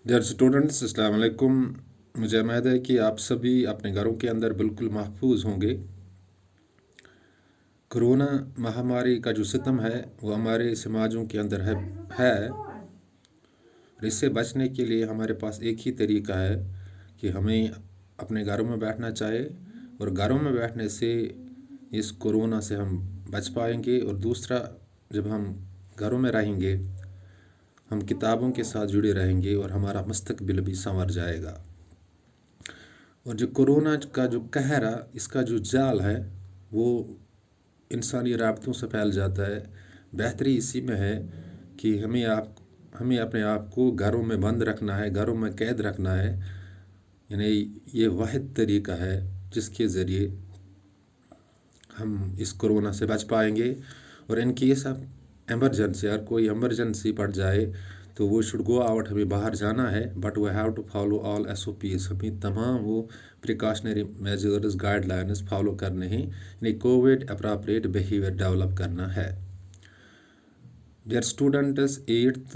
Dear students, अस्सलाम वालेकुम। मुझे उम्मीद है कि आप सभी अपने घरों के अंदर बिल्कुल महफूज होंगे। कोरोना महामारी का जो सितम है वो हमारे समाजों के अंदर है। और इससे बचने के लिए हमारे पास एक ही तरीका है कि हमें अपने घरों में बैठना चाहिए, और घरों में बैठने से इस कोरोना से हम बच पाएंगे। और दूसरा, जब हम घरों में रहेंगे हम किताबों के साथ जुड़े रहेंगे और हमारा मुस्तकबिल भी संवर जाएगा। और जो कोरोना का जो कहरा, इसका जो जाल है वो इंसानी राबतों से फैल जाता है। बेहतरी इसी में है कि हमें अपने आप को घरों में बंद रखना है, घरों में कैद रखना है। यानी ये वाहिद तरीका है जिसके ज़रिए हम इस कोरोना से बच पाएंगे। और इन केस ऑफ एमरजेंसी, अगर कोई एमरजेंसी पड़ जाए तो वो शुड गो आउट, हमें बाहर जाना है, but we have to follow all SOPs। हमें तमाम वो प्रिकॉशनरी मेजर्स, गाइडलाइंस फॉलो करने हैं, यानी कोविड अप्रोप्रिएट बिहेवियर डेवलप करना है। डियर स्टूडेंट्स, 8th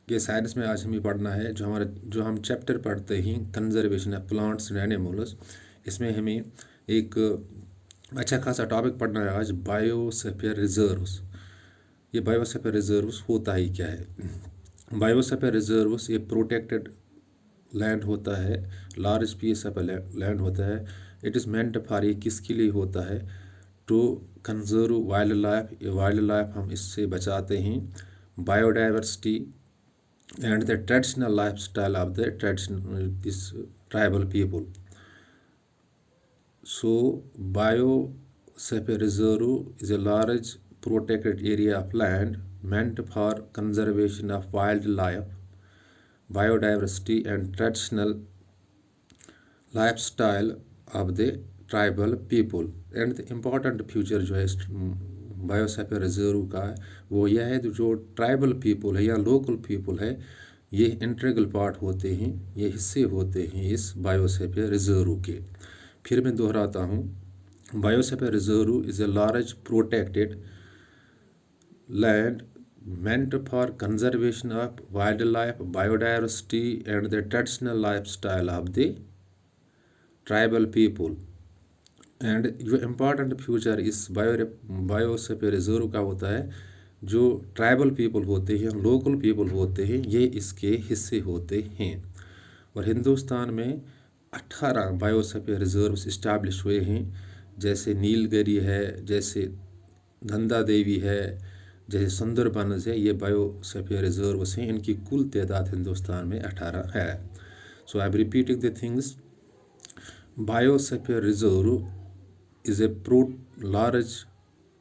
के साइंस में आज हमें पढ़ना है जो हम चैप्टर पढ़ते हैं conservation of plants and animals. इसमें हमें एक अच्छा खासा टॉपिक पढ़ना है आज, बायोस्फीयर रिजर्व्स। ये बायोस्फीयर रिजर्व्स होता ही क्या है? बायोस्फीयर रिजर्व्स ये प्रोटेक्टेड लैंड होता है, लार्ज पीस ऑफ लैंड होता है। इट इज़ मेंट फॉर, ये किसके लिए होता है? To conserve wildlife. ये वाइल्ड लाइफ हम इससे बचाते हैं। Biodiversity and the traditional lifestyle of the tribal people. So, biosphere reserve is a large protected area of land meant for conservation of wildlife, biodiversity, and traditional lifestyle of the tribal people. And the important feature जो है biosphere reserve का है वो यह है, जो tribal people है या लोकल पीपल है, ये इंटीग्रल पार्ट होते हैं, ये हिस्से होते हैं इस बायोस्फीयर रिजर्व के। फिर मैं दोहराता हूँ, biosphere reserve is a large protected land meant for conservation of wildlife, biodiversity, and the traditional lifestyle of the tribal people. And जो इम्पॉर्टेंट फ्यूचर इस बायोस्फीयर रिजर्व का होता है, जो ट्राइबल पीपल होते हैं, लोकल पीपल होते हैं, ये इसके हिस्से होते हैं। और हिंदुस्तान में 18 बायोस्फीयर रिजर्व्स इस्टेब्लिश हुए हैं, जैसे नीलगिरी है, जैसे नंदा देवी है, जैसे सुंदरबंस है। ये बायोस्फीयर रिजर्व्स हैं, इनकी कुल तादाद हिंदुस्तान में 18 है। So I am repeating the things. Biosphere reserve is a large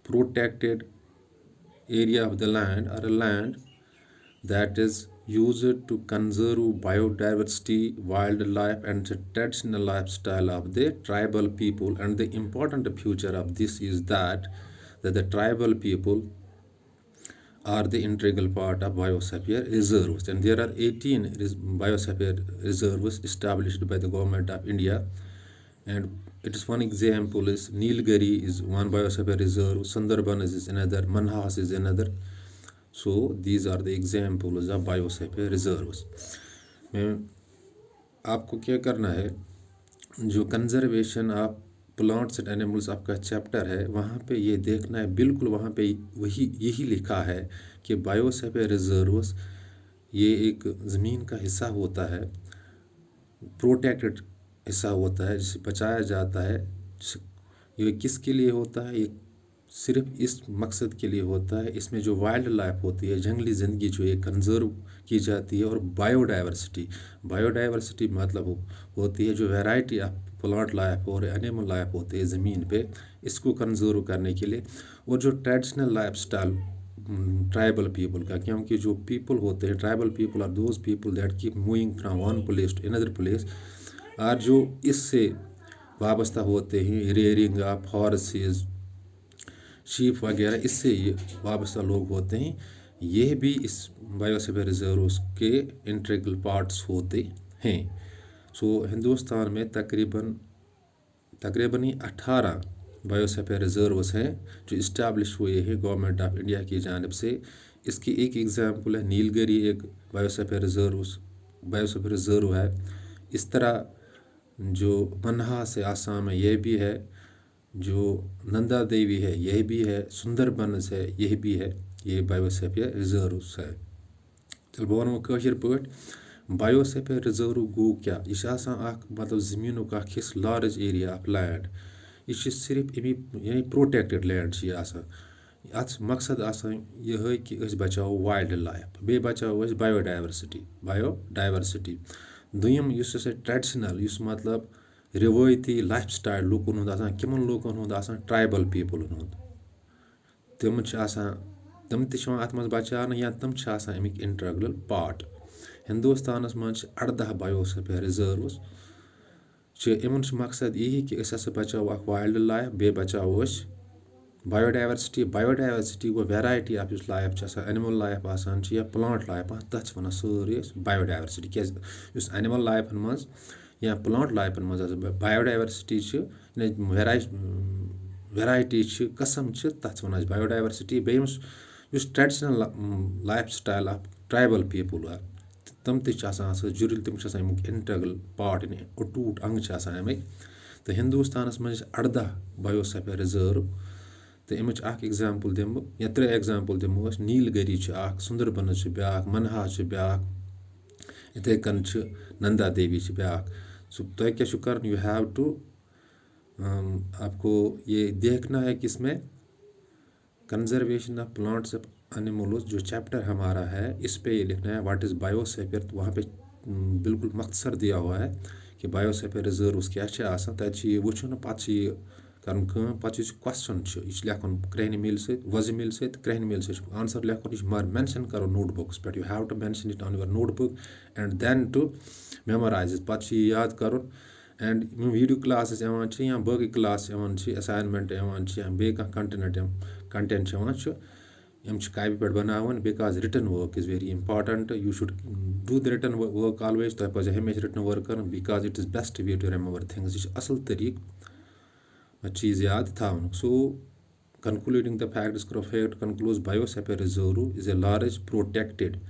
protected area of the land, or a land that is used to conserve biodiversity, wildlife, and the traditional lifestyle of the tribal people. And the important feature of this is that the tribal people are the integral part of biosphere reserves. And there are 18 biosphere reserves established by the government of India. And it is one example is Nilgiri is one biosphere reserve, Sundarbans is another, Manhas is another. So these are the examples of biosphere reserves. मैं आपको क्या करना है, जो conservation of plants and animals आपका chapter है वहाँ पे ये देखना है, बिल्कुल वहाँ पे यही लिखा है कि बायोस्फीयर रिजर्व्स ये एक ज़मीन का हिस्सा होता है, प्रोटेक्टेड हिस्सा होता है, जिसे बचाया जाता है। ये किसके लिए होता है? ये सिर्फ इस मकसद के लिए होता है, इसमें जो वाइल्ड लाइफ होती है, जंगली ज़िंदगी जो है कंजर्व की जाती है। और बायोडाइवर्सिटी मतलब होती है जो वैरायटी ऑफ प्लांट लाइफ और एनिमल लाइफ होते हैं ज़मीन पे, इसको कंजर्व करने के लिए। और जो traditional lifestyle tribal people का, क्योंकि जो पीपल होते हैं tribal people are those people that keep moving from one place to another place, और जो इससे वाबस्ता होते हैं, रेयरिंग ऑफ हॉर्सेस, शीप वगैरह, इससे ये वाबस्ता लोग होते हैं, ये भी इस बायोस्फीयर रिजर्व्स के इंटीग्रल पार्ट्स होते हैं। सो हिंदुस्तान में तकरीबन 18 बायोस्फीयर रिजर्व्स हैं जो इस्टेब्लिश हुए हैं गवर्नमेंट ऑफ इंडिया की जानिब से। इसकी एक एग्जांपल है नीलगिरी, एक बायोस्फीयर रिजर्व बायोस्फीयर रिजर्व है। इस तरह जो मनहास है आसाम में यह भी है, जो नंदा देवी है यह भी है, सुंदरबंस है यह भी है, ये बायोस्फीयर रिजर्व्स है। चल बह वो कशिर पट बायोस्फीयर रिजर्व गो क्या, यह मतलब जमीनुक हिस्स लार्ज एरिया ऑफ लैंड, यह सिर्फ यानी प्रोटेक्टेड लैंड अत मकसद यह कि बचाओ वाइल्ड लाइफ, बे बचाओ बायोडाइवर्सिटी। दुयम ट्रेडिशनल मतलब रिवायती लाइफ स्टाइल लूकन हुंद किमन लूकन हुंद ट्राइबल पीपलन हुंद, तम अत मज बचाने या तम अमिक इंट्रगल पार्ट। हिंदुस्तान मज 18 बायोस्फीयर रिजर्व्स, इन मकसद यही कि बचाओ वाइल्ड लाइफ, बे बचाओ biodiversity. Biodiversity go variety of life animal life या प्लांट लाइफ तथ वन सारी बायोडाइवर्सिटी। क्या एनिमल लाइफन मज या प्लांट लाइफन मज बायोडाइवर्सिटी वेराइटी कस्म तथ one biodiversity. Base traditional lifestyle of tribal people तम जुड़िल, तम अमुक इंट्रगल पार्ट यानी अटूट अंग अमिक। तो हिंदुस्तान मज 18 बायोस्फीयर रिजर्व। तो अमिच एग्जाम्पल दिम या 3 एग्जाम्पल दिमो। नीलगिरी सुंदरबंस ब्या, मनहास ब्या, इथे कन नंदा देवी ब्या। तुम क्या कर, यू हैव टू आपको ये देखना है कि इसमें conservation of plants of animals जो चैप्टर हमारा है इस पे ये लिखना है व्हाट इज़ बायोस्फीयर। तो वहाँ पे बिल्कुल मख्तसर दिया हुआ है कि बायोस्फीयर रिजर्व्स क्या तत वुचन पे करन पे क्वेश्चन यह लेखन क्रहन मील वज़ मील क्रहन मील आंसर लेखन यह मेंशन करो नोटबुक्स पे। You have to mention it on your notebook and then to memorize पे याद कर। एंड वीडियो क्लासेस या बाकी क्लास असाइनमेंट या बे कंटेंट कापी पे बनावन, because written work is very important. You should do the written work always. तुम पे हमेशा रिटन वर्क कर, because it is best way to remember things. यह असल तरीक चीज़ याद थावन। सो concluding the facts, fact concludes Biosphere Reserve is a large protected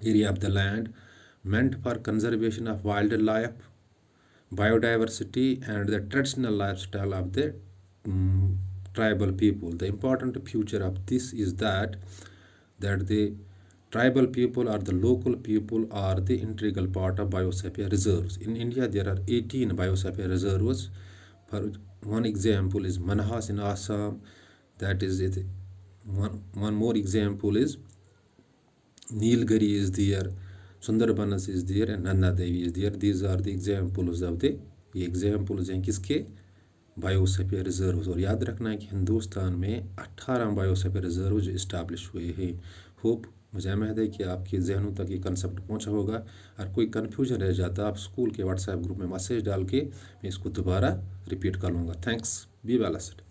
area of the land meant for conservation of wildlife, biodiversity and the traditional lifestyle of the tribal people. The important feature of this is that the tribal people or the local people are the integral part of biosphere reserves. In India, there are 18 biosphere reserves. For one example is Manhas in Assam. That is it. One more example is Nilgiri is there, Sundarbanas is there, and Nanda Devi is there. These are the examples of the examples हैं किसके biosphere reserves. और याद रखना है कि हिंदुस्तान में 18 biosphere reserve जो establish हुए हैं। होप मुझे उम्मीद है कि आपके जहनों तक ये कंसेप्ट पहुंचा होगा। और कोई कन्फ्यूजन रह जाता आप स्कूल के व्हाट्सएप ग्रुप में मैसेज डाल के मैं इसको दोबारा रिपीट कर लूँगा। Thanks, be well said.